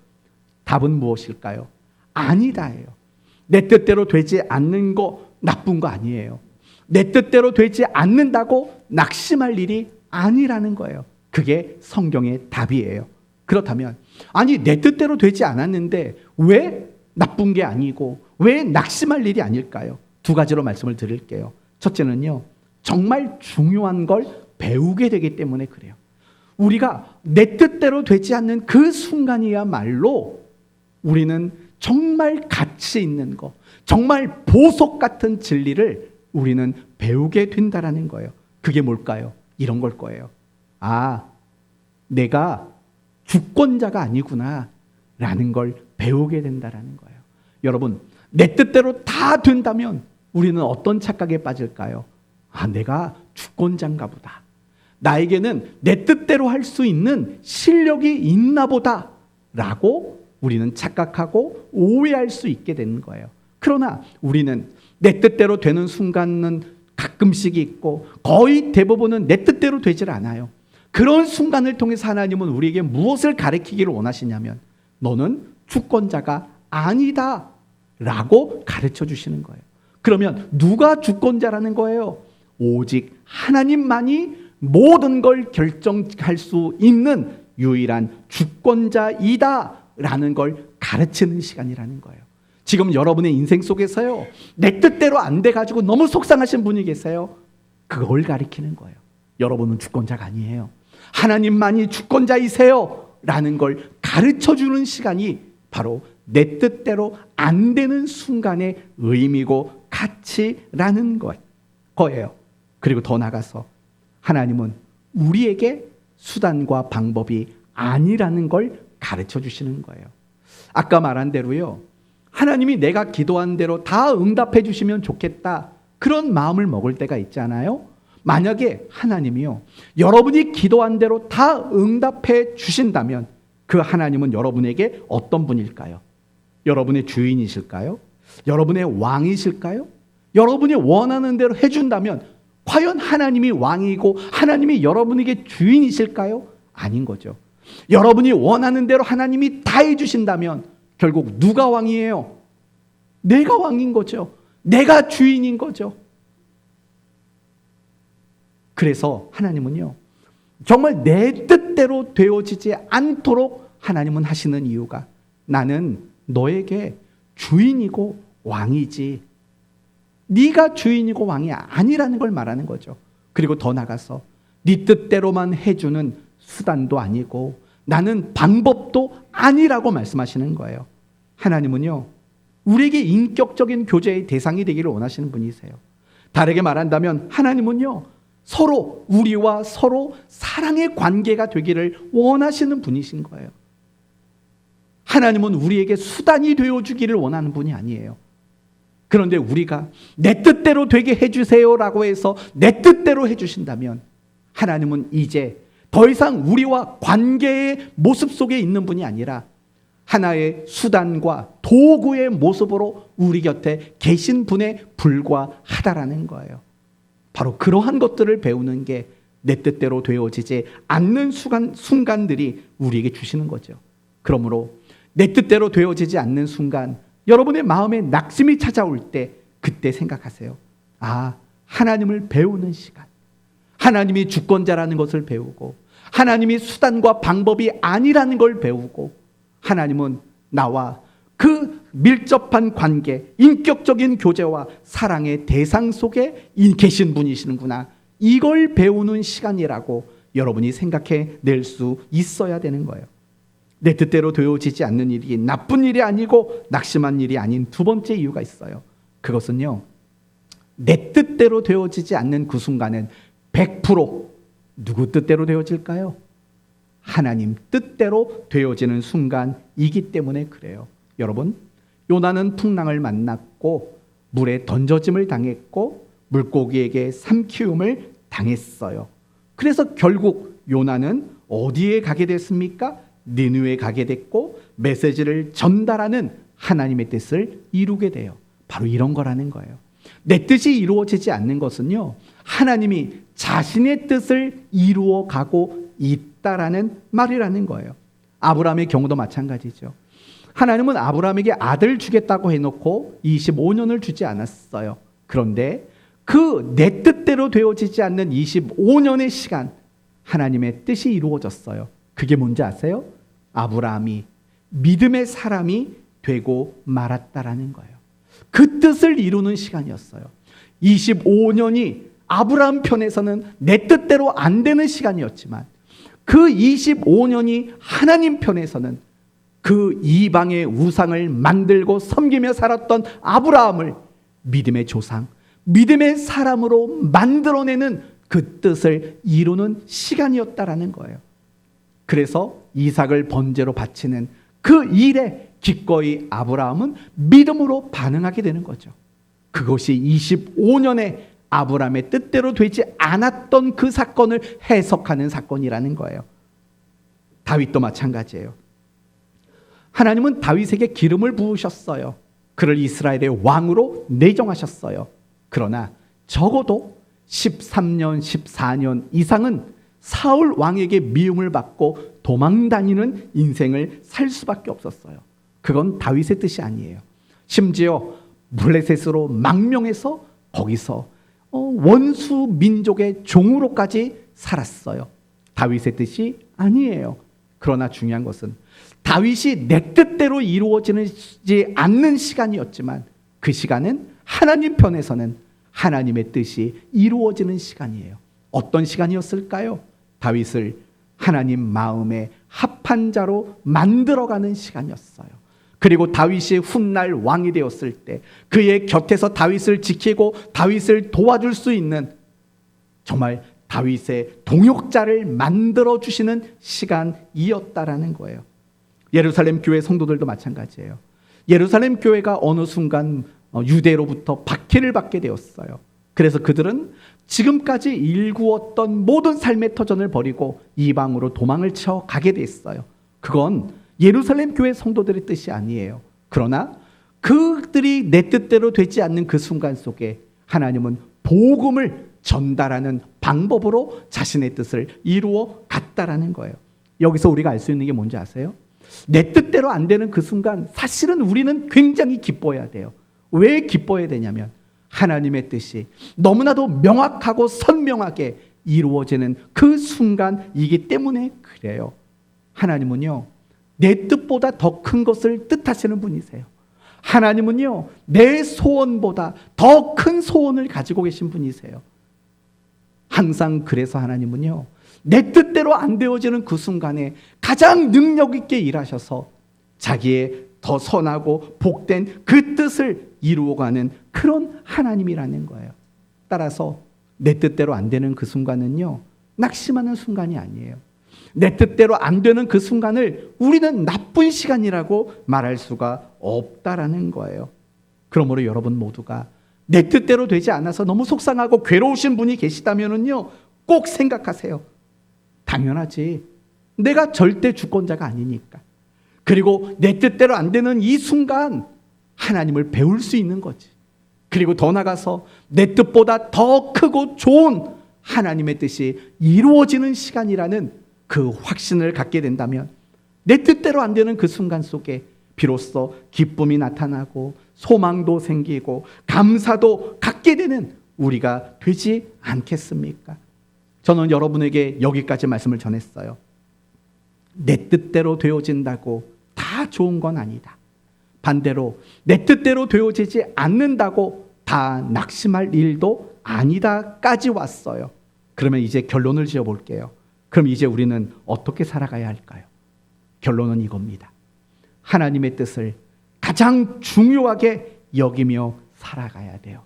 답은 무엇일까요? 아니다예요. 내 뜻대로 되지 않는 거 나쁜 거 아니에요. 내 뜻대로 되지 않는다고 낙심할 일이 아니라는 거예요. 그게 성경의 답이에요. 그렇다면 아니 내 뜻대로 되지 않았는데 왜 나쁜 게 아니고 왜 낙심할 일이 아닐까요? 두 가지로 말씀을 드릴게요. 첫째는요, 정말 중요한 걸 배우게 되기 때문에 그래요. 우리가 내 뜻대로 되지 않는 그 순간이야말로 우리는 정말 가치 있는 거, 정말 보석 같은 진리를 우리는 배우게 된다라는 거예요. 그게 뭘까요? 이런 걸 거예요. 아, 내가 주권자가 아니구나 라는 걸 배우게 된다라는 거예요. 여러분, 내 뜻대로 다 된다면 우리는 어떤 착각에 빠질까요? 아, 내가 주권자인가 보다. 나에게는 내 뜻대로 할 수 있는 실력이 있나 보다 라고 우리는 착각하고 오해할 수 있게 되는 거예요. 그러나 우리는 내 뜻대로 되는 순간은 가끔씩 있고 거의 대부분은 내 뜻대로 되질 않아요. 그런 순간을 통해서 하나님은 우리에게 무엇을 가르치기를 원하시냐면 너는 주권자가 아니다 라고 가르쳐 주시는 거예요. 그러면 누가 주권자라는 거예요? 오직 하나님만이 모든 걸 결정할 수 있는 유일한 주권자이다 라는 걸 가르치는 시간이라는 거예요. 지금 여러분의 인생 속에서요, 내 뜻대로 안 돼가지고 너무 속상하신 분이 계세요. 그걸 가리키는 거예요. 여러분은 주권자가 아니에요. 하나님만이 주권자이세요 라는 걸 가르쳐주는 시간이 바로 내 뜻대로 안 되는 순간의 의미고 가치라는 거예요. 그리고 더 나가서 하나님은 우리에게 수단과 방법이 아니라는 걸 가르쳐 주시는 거예요. 아까 말한 대로요, 하나님이 내가 기도한 대로 다 응답해 주시면 좋겠다, 그런 마음을 먹을 때가 있잖아요. 만약에 하나님이요, 여러분이 기도한 대로 다 응답해 주신다면 그 하나님은 여러분에게 어떤 분일까요? 여러분의 주인이실까요? 여러분의 왕이실까요? 여러분이 원하는 대로 해준다면 과연 하나님이 왕이고 하나님이 여러분에게 주인이실까요? 아닌 거죠. 여러분이 원하는 대로 하나님이 다 해주신다면 결국 누가 왕이에요? 내가 왕인 거죠. 내가 주인인 거죠. 그래서 하나님은요, 정말 내 뜻대로 되어지지 않도록 하나님은 하시는 이유가, 나는 너에게 주인이고 왕이지 네가 주인이고 왕이 아니라는 걸 말하는 거죠. 그리고 더 나가서 네 뜻대로만 해주는 수단도 아니고 나는 방법도 아니라고 말씀하시는 거예요. 하나님은요, 우리에게 인격적인 교제의 대상이 되기를 원하시는 분이세요. 다르게 말한다면 하나님은요, 서로 우리와 서로 사랑의 관계가 되기를 원하시는 분이신 거예요. 하나님은 우리에게 수단이 되어주기를 원하는 분이 아니에요. 그런데 우리가 내 뜻대로 되게 해주세요라고 해서 내 뜻대로 해주신다면 하나님은 이제 더 이상 우리와 관계의 모습 속에 있는 분이 아니라 하나의 수단과 도구의 모습으로 우리 곁에 계신 분에 불과하다라는 거예요. 바로 그러한 것들을 배우는 게 내 뜻대로 되어지지 않는 순간들이 우리에게 주시는 거죠. 그러므로 내 뜻대로 되어지지 않는 순간, 여러분의 마음에 낙심이 찾아올 때 그때 생각하세요. 아, 하나님을 배우는 시간. 하나님이 주권자라는 것을 배우고, 하나님이 수단과 방법이 아니라는 걸 배우고, 하나님은 나와 그 밀접한 관계, 인격적인 교제와 사랑의 대상 속에 계신 분이시는구나. 이걸 배우는 시간이라고 여러분이 생각해 낼 수 있어야 되는 거예요. 내 뜻대로 되어지지 않는 일이 나쁜 일이 아니고 낙심한 일이 아닌 두 번째 이유가 있어요. 그것은요, 내 뜻대로 되어지지 않는 그 순간은 100% 누구 뜻대로 되어질까요? 하나님 뜻대로 되어지는 순간이기 때문에 그래요. 여러분, 요나는 풍랑을 만났고 물에 던져짐을 당했고 물고기에게 삼키움을 당했어요. 그래서 결국 요나는 어디에 가게 됐습니까? 니느웨에 가게 됐고 메시지를 전달하는 하나님의 뜻을 이루게 돼요. 바로 이런 거라는 거예요. 내 뜻이 이루어지지 않는 것은요, 하나님이 자신의 뜻을 이루어 가고 있다라는 말이라는 거예요. 아브라함의 경우도 마찬가지죠. 하나님은 아브라함에게 아들 주겠다고 해놓고 25년을 주지 않았어요. 그런데 그 내 뜻대로 되어지지 않는 25년의 시간, 하나님의 뜻이 이루어졌어요. 그게 뭔지 아세요? 아브라함이 믿음의 사람이 되고 말았다라는 거예요. 그 뜻을 이루는 시간이었어요. 25년이 아브라함 편에서는 내 뜻대로 안 되는 시간이었지만, 그 25년이 하나님 편에서는 그 이방의 우상을 만들고 섬기며 살았던 아브라함을 믿음의 조상, 믿음의 사람으로 만들어내는 그 뜻을 이루는 시간이었다라는 거예요. 그래서 이삭을 번제로 바치는 그 일에 기꺼이 아브라함은 믿음으로 반응하게 되는 거죠. 그것이 25년의 아브라함의 뜻대로 되지 않았던 그 사건을 해석하는 사건이라는 거예요. 다윗도 마찬가지예요. 하나님은 다윗에게 기름을 부으셨어요. 그를 이스라엘의 왕으로 내정하셨어요. 그러나 적어도 13년, 14년 이상은 사울 왕에게 미움을 받고 도망다니는 인생을 살 수밖에 없었어요. 그건 다윗의 뜻이 아니에요. 심지어 블레셋으로 망명해서 거기서 원수 민족의 종으로까지 살았어요. 다윗의 뜻이 아니에요. 그러나 중요한 것은 다윗이 내 뜻대로 이루어지지 않는 시간이었지만, 그 시간은 하나님 편에서는 하나님의 뜻이 이루어지는 시간이에요. 어떤 시간이었을까요? 다윗을 하나님 마음에 합한 자로 만들어가는 시간이었어요. 그리고 다윗이 훗날 왕이 되었을 때 그의 곁에서 다윗을 지키고 다윗을 도와줄 수 있는, 정말 다윗의 동역자를 만들어주시는 시간이었다라는 거예요. 예루살렘 교회 성도들도 마찬가지예요. 예루살렘 교회가 어느 순간 유대로부터 박해를 받게 되었어요. 그래서 그들은 지금까지 일구었던 모든 삶의 터전을 버리고 이방으로 도망을 쳐 가게 됐어요. 그건 예루살렘 교회 성도들의 뜻이 아니에요. 그러나 그들이 내 뜻대로 되지 않는 그 순간 속에 하나님은 복음을 전달하는 방법으로 자신의 뜻을 이루어 갔다라는 거예요. 여기서 우리가 알 수 있는 게 뭔지 아세요? 내 뜻대로 안 되는 그 순간 사실은 우리는 굉장히 기뻐해야 돼요. 왜 기뻐해야 되냐면, 하나님의 뜻이 너무나도 명확하고 선명하게 이루어지는 그 순간이기 때문에 그래요. 하나님은요, 내 뜻보다 더 큰 것을 뜻하시는 분이세요. 하나님은요, 내 소원보다 더 큰 소원을 가지고 계신 분이세요. 항상 그래서 하나님은요, 내 뜻대로 안 되어지는 그 순간에 가장 능력 있게 일하셔서 자기의 더 선하고 복된 그 뜻을 이루어가는 그런 하나님이라는 거예요. 따라서 내 뜻대로 안 되는 그 순간은요, 낙심하는 순간이 아니에요. 내 뜻대로 안 되는 그 순간을 우리는 나쁜 시간이라고 말할 수가 없다라는 거예요. 그러므로 여러분 모두가 내 뜻대로 되지 않아서 너무 속상하고 괴로우신 분이 계시다면은요, 꼭 생각하세요. 당연하지. 내가 절대 주권자가 아니니까. 그리고 내 뜻대로 안 되는 이 순간 하나님을 배울 수 있는 거지. 그리고 더 나가서 내 뜻보다 더 크고 좋은 하나님의 뜻이 이루어지는 시간이라는 그 확신을 갖게 된다면 내 뜻대로 안 되는 그 순간 속에 비로소 기쁨이 나타나고 소망도 생기고 감사도 갖게 되는 우리가 되지 않겠습니까? 저는 여러분에게 여기까지 말씀을 전했어요. 내 뜻대로 되어진다고 다 좋은 건 아니다. 반대로 내 뜻대로 되어지지 않는다고 다 낙심할 일도 아니다까지 왔어요. 그러면 이제 결론을 지어볼게요. 그럼 이제 우리는 어떻게 살아가야 할까요? 결론은 이겁니다. 하나님의 뜻을 가장 중요하게 여기며 살아가야 돼요.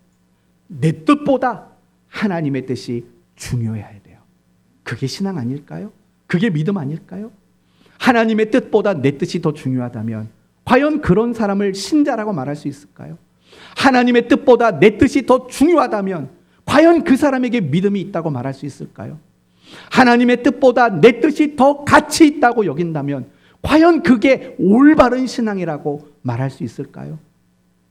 내 뜻보다 하나님의 뜻이 중요해야 돼요. 그게 신앙 아닐까요? 그게 믿음 아닐까요? 하나님의 뜻보다 내 뜻이 더 중요하다면 과연 그런 사람을 신자라고 말할 수 있을까요? 하나님의 뜻보다 내 뜻이 더 중요하다면 과연 그 사람에게 믿음이 있다고 말할 수 있을까요? 하나님의 뜻보다 내 뜻이 더 가치 있다고 여긴다면 과연 그게 올바른 신앙이라고 말할 수 있을까요?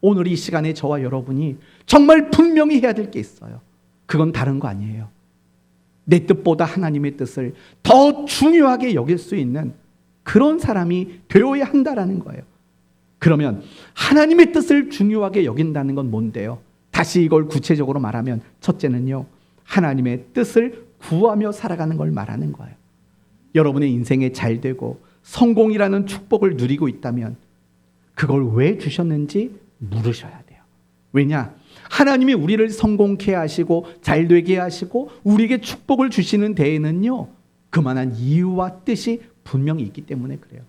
오늘 이 시간에 저와 여러분이 정말 분명히 해야 될 게 있어요. 그건 다른 거 아니에요. 내 뜻보다 하나님의 뜻을 더 중요하게 여길 수 있는 그런 사람이 되어야 한다라는 거예요. 그러면 하나님의 뜻을 중요하게 여긴다는 건 뭔데요? 다시 이걸 구체적으로 말하면 첫째는요, 하나님의 뜻을 구하며 살아가는 걸 말하는 거예요. 여러분의 인생에 잘 되고 성공이라는 축복을 누리고 있다면 그걸 왜 주셨는지 물으셔야 돼요. 왜냐? 하나님이 우리를 성공케 하시고 잘 되게 하시고 우리에게 축복을 주시는 데에는요, 그만한 이유와 뜻이 분명히 있기 때문에 그래요.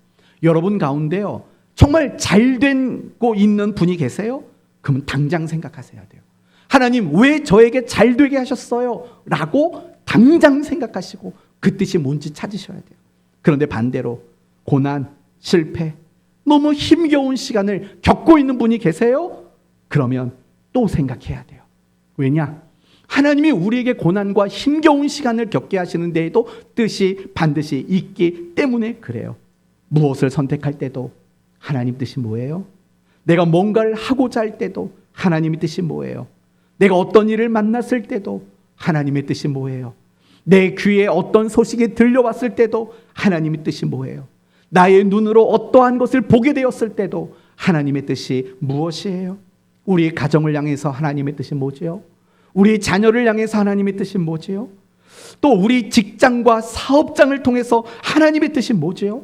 여러분 가운데요, 정말 잘 되고 있는 분이 계세요? 그러면 당장 생각하셔야 돼요. 하나님 왜 저에게 잘 되게 하셨어요? 라고 당장 생각하시고 그 뜻이 뭔지 찾으셔야 돼요. 그런데 반대로 고난, 실패, 너무 힘겨운 시간을 겪고 있는 분이 계세요? 그러면 또 생각해야 돼요. 왜냐? 하나님이 우리에게 고난과 힘겨운 시간을 겪게 하시는 데에도 뜻이 반드시 있기 때문에 그래요. 무엇을 선택할 때도 하나님 뜻이 뭐예요? 내가 뭔가를 하고자 할 때도 하나님의 뜻이 뭐예요? 내가 어떤 일을 만났을 때도 하나님의 뜻이 뭐예요? 내 귀에 어떤 소식이 들려왔을 때도 하나님의 뜻이 뭐예요? 나의 눈으로 어떠한 것을 보게 되었을 때도 하나님의 뜻이 무엇이에요? 우리 가정을 향해서 하나님의 뜻이 뭐지요? 우리 자녀를 향해서 하나님의 뜻이 뭐지요? 또 우리 직장과 사업장을 통해서 하나님의 뜻이 뭐지요?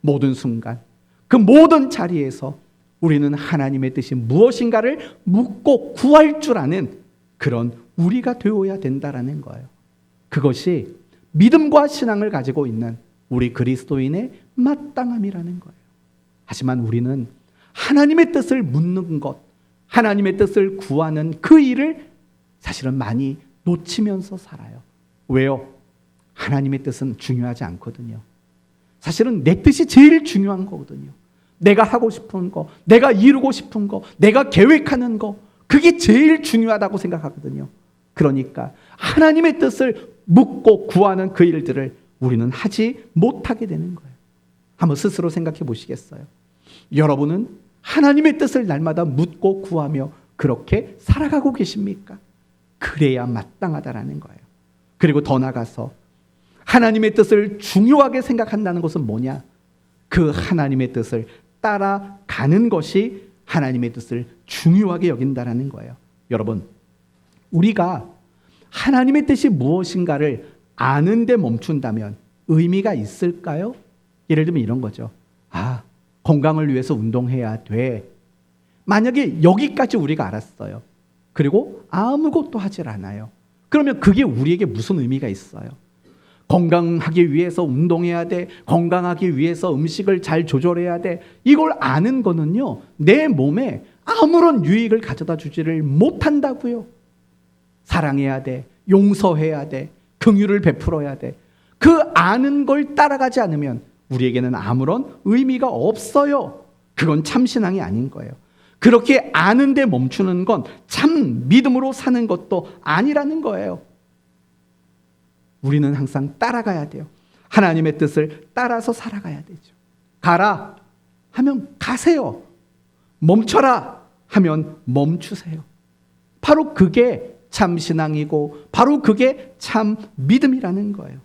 모든 순간, 그 모든 자리에서 우리는 하나님의 뜻이 무엇인가를 묻고 구할 줄 아는 그런 우리가 되어야 된다라는 거예요. 그것이 믿음과 신앙을 가지고 있는 우리 그리스도인의 마땅함이라는 거예요. 하지만 우리는 하나님의 뜻을 묻는 것, 하나님의 뜻을 구하는 그 일을 사실은 많이 놓치면서 살아요. 왜요? 하나님의 뜻은 중요하지 않거든요. 사실은 내 뜻이 제일 중요한 거거든요. 내가 하고 싶은 거, 내가 이루고 싶은 거, 내가 계획하는 거, 그게 제일 중요하다고 생각하거든요. 그러니까 하나님의 뜻을 묻고 구하는 그 일들을 우리는 하지 못하게 되는 거예요. 한번 스스로 생각해 보시겠어요? 여러분은 하나님의 뜻을 날마다 묻고 구하며 그렇게 살아가고 계십니까? 그래야 마땅하다라는 거예요. 그리고 더 나아가서 하나님의 뜻을 중요하게 생각한다는 것은 뭐냐? 그 하나님의 뜻을 따라가는 것이 하나님의 뜻을 중요하게 여긴다라는 거예요. 여러분, 우리가 하나님의 뜻이 무엇인가를 아는데 멈춘다면 의미가 있을까요? 예를 들면 이런 거죠. 건강을 위해서 운동해야 돼. 만약에 여기까지 우리가 알았어요. 그리고 아무것도 하질 않아요. 그러면 그게 우리에게 무슨 의미가 있어요? 건강하기 위해서 운동해야 돼. 건강하기 위해서 음식을 잘 조절해야 돼. 이걸 아는 거는요, 내 몸에 아무런 유익을 가져다 주지를 못한다고요. 사랑해야 돼. 용서해야 돼. 긍휼을 베풀어야 돼. 그 아는 걸 따라가지 않으면 우리에게는 아무런 의미가 없어요. 그건 참신앙이 아닌 거예요. 그렇게 아는데 멈추는 건 참 믿음으로 사는 것도 아니라는 거예요. 우리는 항상 따라가야 돼요. 하나님의 뜻을 따라서 살아가야 되죠. 가라 하면 가세요. 멈춰라 하면 멈추세요. 바로 그게 참 신앙이고 바로 그게 참 믿음이라는 거예요.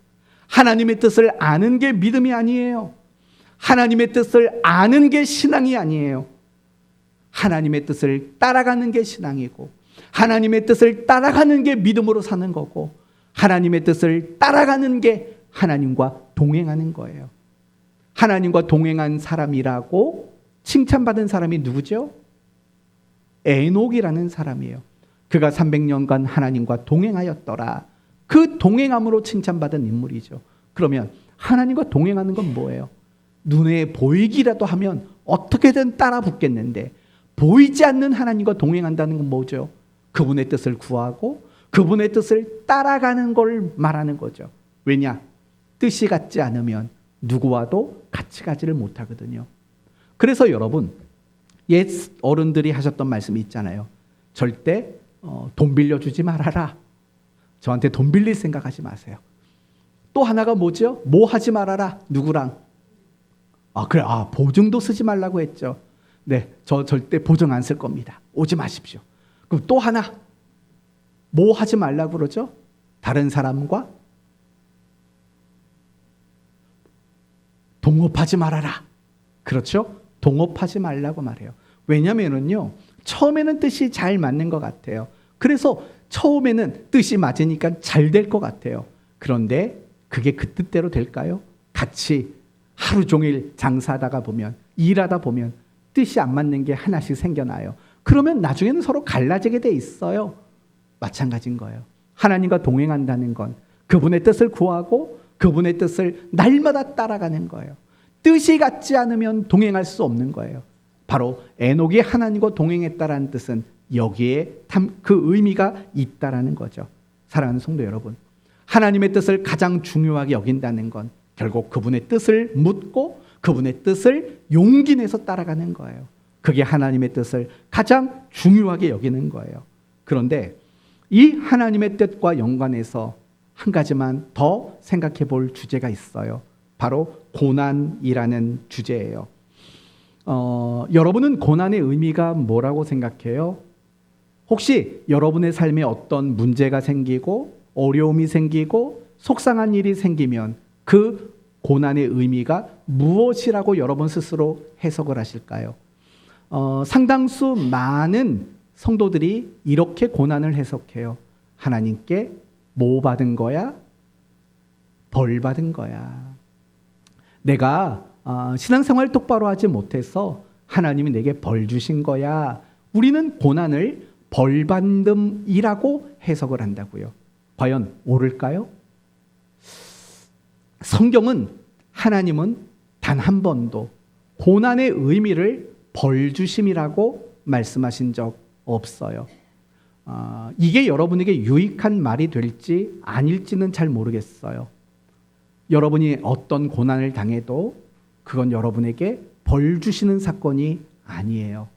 하나님의 뜻을 아는 게 믿음이 아니에요. 하나님의 뜻을 아는 게 신앙이 아니에요. 하나님의 뜻을 따라가는 게 신앙이고 하나님의 뜻을 따라가는 게 믿음으로 사는 거고 하나님의 뜻을 따라가는 게 하나님과 동행하는 거예요. 하나님과 동행한 사람이라고 칭찬받은 사람이 누구죠? 에녹이라는 사람이에요. 그가 300년간 하나님과 동행하였더라. 그 동행함으로 칭찬받은 인물이죠. 그러면 하나님과 동행하는 건 뭐예요? 눈에 보이기라도 하면 어떻게든 따라 붙겠는데 보이지 않는 하나님과 동행한다는 건 뭐죠? 그분의 뜻을 구하고 그분의 뜻을 따라가는 걸 말하는 거죠. 왜냐? 뜻이 같지 않으면 누구와도 같이 가지를 못하거든요. 그래서 여러분, 옛 어른들이 하셨던 말씀이 있잖아요. 절대 돈 빌려주지 말아라. 저한테 돈 빌릴 생각하지 마세요. 또 하나가 뭐죠? 뭐 하지 말아라. 누구랑? 그래. 보증도 쓰지 말라고 했죠. 네, 저 절대 보증 안 쓸 겁니다. 오지 마십시오. 그럼 또 하나. 뭐 하지 말라고 그러죠? 다른 사람과 동업하지 말아라. 그렇죠? 동업하지 말라고 말해요. 왜냐면은요, 처음에는 뜻이 잘 맞는 것 같아요. 그래서 처음에는 뜻이 맞으니까 잘 될 것 같아요. 그런데 그게 그 뜻대로 될까요? 같이 하루 종일 장사하다가 보면, 일하다 보면 뜻이 안 맞는 게 하나씩 생겨나요. 그러면 나중에는 서로 갈라지게 돼 있어요. 마찬가지인 거예요. 하나님과 동행한다는 건 그분의 뜻을 구하고 그분의 뜻을 날마다 따라가는 거예요. 뜻이 같지 않으면 동행할 수 없는 거예요. 바로 에녹이 하나님과 동행했다라는 뜻은 여기에 그 의미가 있다라는 거죠. 사랑하는 성도 여러분, 하나님의 뜻을 가장 중요하게 여긴다는 건 결국 그분의 뜻을 묻고 그분의 뜻을 용기 내서 따라가는 거예요. 그게 하나님의 뜻을 가장 중요하게 여기는 거예요. 그런데 이 하나님의 뜻과 연관해서 한 가지만 더 생각해 볼 주제가 있어요. 바로 고난이라는 주제예요. 여러분은 고난의 의미가 뭐라고 생각해요? 혹시 여러분의 삶에 어떤 문제가 생기고 어려움이 생기고 속상한 일이 생기면 그 고난의 의미가 무엇이라고 여러분 스스로 해석을 하실까요? 상당수 많은 성도들이 이렇게 고난을 해석해요. 하나님께 뭐 받은 거야? 벌 받은 거야. 내가 신앙생활 똑바로 하지 못해서 하나님이 내게 벌 주신 거야. 우리는 고난을 벌받음이라고 해석을 한다고요. 과연 옳을까요? 성경은 하나님은 단 한 번도 고난의 의미를 벌 주심이라고 말씀하신 적 없어요. 이게 여러분에게 유익한 말이 될지 아닐지는 잘 모르겠어요. 여러분이 어떤 고난을 당해도 그건 여러분에게 벌 주시는 사건이 아니에요.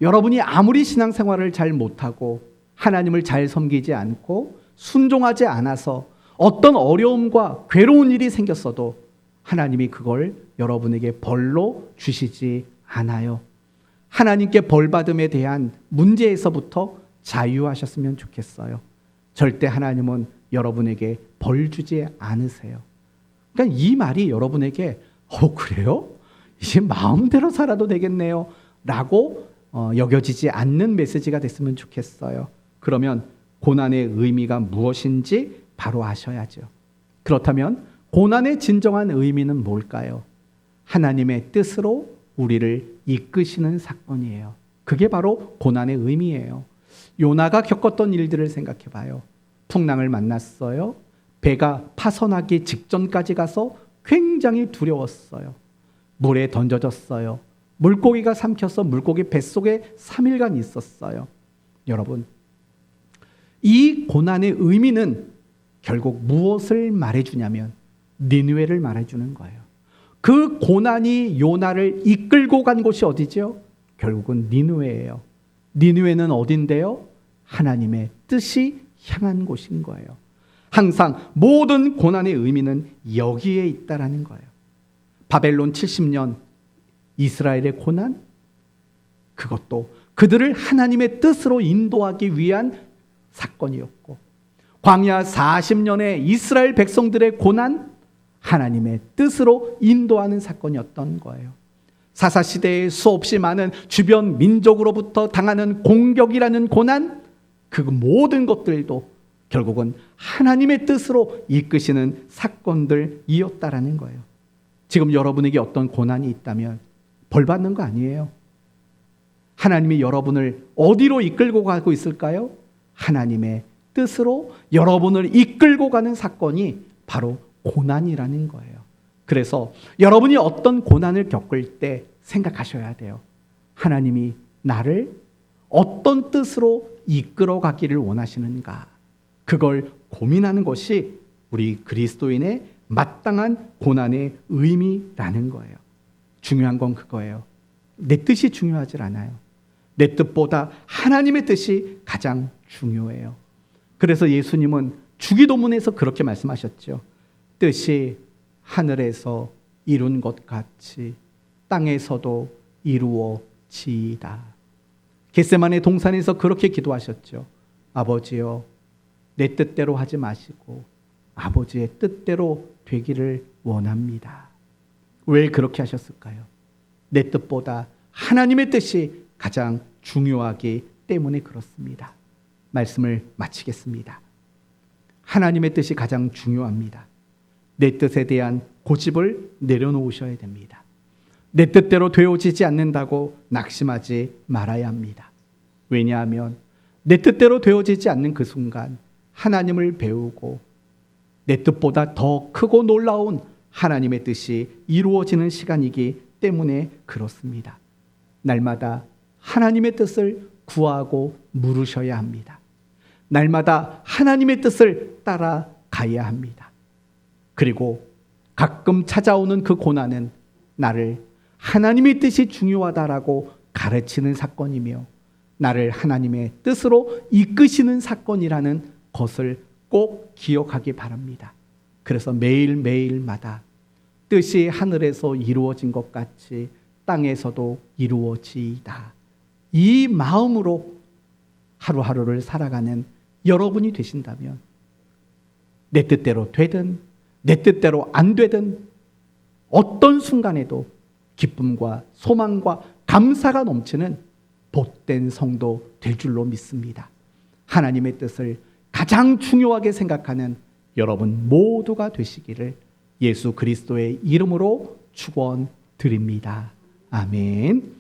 여러분이 아무리 신앙생활을 잘 못하고 하나님을 잘 섬기지 않고 순종하지 않아서 어떤 어려움과 괴로운 일이 생겼어도 하나님이 그걸 여러분에게 벌로 주시지 않아요. 하나님께 벌받음에 대한 문제에서부터 자유하셨으면 좋겠어요. 절대 하나님은 여러분에게 벌 주지 않으세요. 그러니까 이 말이 여러분에게 그래요? 이제 마음대로 살아도 되겠네요 라고 여겨지지 않는 메시지가 됐으면 좋겠어요. 그러면 고난의 의미가 무엇인지 바로 아셔야죠. 그렇다면 고난의 진정한 의미는 뭘까요? 하나님의 뜻으로 우리를 이끄시는 사건이에요. 그게 바로 고난의 의미예요. 요나가 겪었던 일들을 생각해 봐요. 풍랑을 만났어요. 배가 파선하기 직전까지 가서 굉장히 두려웠어요. 물에 던져졌어요. 물고기가 삼켜서 물고기 뱃속에 3일간 있었어요. 여러분, 이 고난의 의미는 결국 무엇을 말해주냐면 니느웨를 말해주는 거예요. 그 고난이 요나를 이끌고 간 곳이 어디죠? 결국은 니느웨예요. 니느웨는 어딘데요? 하나님의 뜻이 향한 곳인 거예요. 항상 모든 고난의 의미는 여기에 있다라는 거예요. 바벨론 70년 이스라엘의 고난, 그것도 그들을 하나님의 뜻으로 인도하기 위한 사건이었고, 광야 40년의 이스라엘 백성들의 고난, 하나님의 뜻으로 인도하는 사건이었던 거예요. 사사시대에 수없이 많은 주변 민족으로부터 당하는 공격이라는 고난, 그 모든 것들도 결국은 하나님의 뜻으로 이끄시는 사건들이었다라는 거예요. 지금 여러분에게 어떤 고난이 있다면 벌 받는 거 아니에요. 하나님이 여러분을 어디로 이끌고 가고 있을까요? 하나님의 뜻으로 여러분을 이끌고 가는 사건이 바로 고난이라는 거예요. 그래서 여러분이 어떤 고난을 겪을 때 생각하셔야 돼요. 하나님이 나를 어떤 뜻으로 이끌어 가기를 원하시는가? 그걸 고민하는 것이 우리 그리스도인의 마땅한 고난의 의미라는 거예요. 중요한 건 그거예요. 내 뜻이 중요하지 않아요. 내 뜻보다 하나님의 뜻이 가장 중요해요. 그래서 예수님은 주기도문에서 그렇게 말씀하셨죠. 뜻이 하늘에서 이룬 것 같이 땅에서도 이루어지이다. 겟세마네 동산에서 그렇게 기도하셨죠. 아버지여, 내 뜻대로 하지 마시고 아버지의 뜻대로 되기를 원합니다. 왜 그렇게 하셨을까요? 내 뜻보다 하나님의 뜻이 가장 중요하기 때문에 그렇습니다. 말씀을 마치겠습니다. 하나님의 뜻이 가장 중요합니다. 내 뜻에 대한 고집을 내려놓으셔야 됩니다. 내 뜻대로 되어지지 않는다고 낙심하지 말아야 합니다. 왜냐하면 내 뜻대로 되어지지 않는 그 순간 하나님을 배우고 내 뜻보다 더 크고 놀라운 하나님의 뜻이 이루어지는 시간이기 때문에 그렇습니다. 날마다 하나님의 뜻을 구하고 물으셔야 합니다. 날마다 하나님의 뜻을 따라가야 합니다. 그리고 가끔 찾아오는 그 고난은 나를 하나님의 뜻이 중요하다라고 가르치는 사건이며 나를 하나님의 뜻으로 이끄시는 사건이라는 것을 꼭 기억하기 바랍니다. 그래서 매일매일마다 뜻이 하늘에서 이루어진 것 같이 땅에서도 이루어지이다. 이 마음으로 하루하루를 살아가는 여러분이 되신다면 내 뜻대로 되든 내 뜻대로 안 되든 어떤 순간에도 기쁨과 소망과 감사가 넘치는 복된 성도 될 줄로 믿습니다. 하나님의 뜻을 가장 중요하게 생각하는 여러분 모두가 되시기를 예수 그리스도의 이름으로 축원드립니다. 아멘.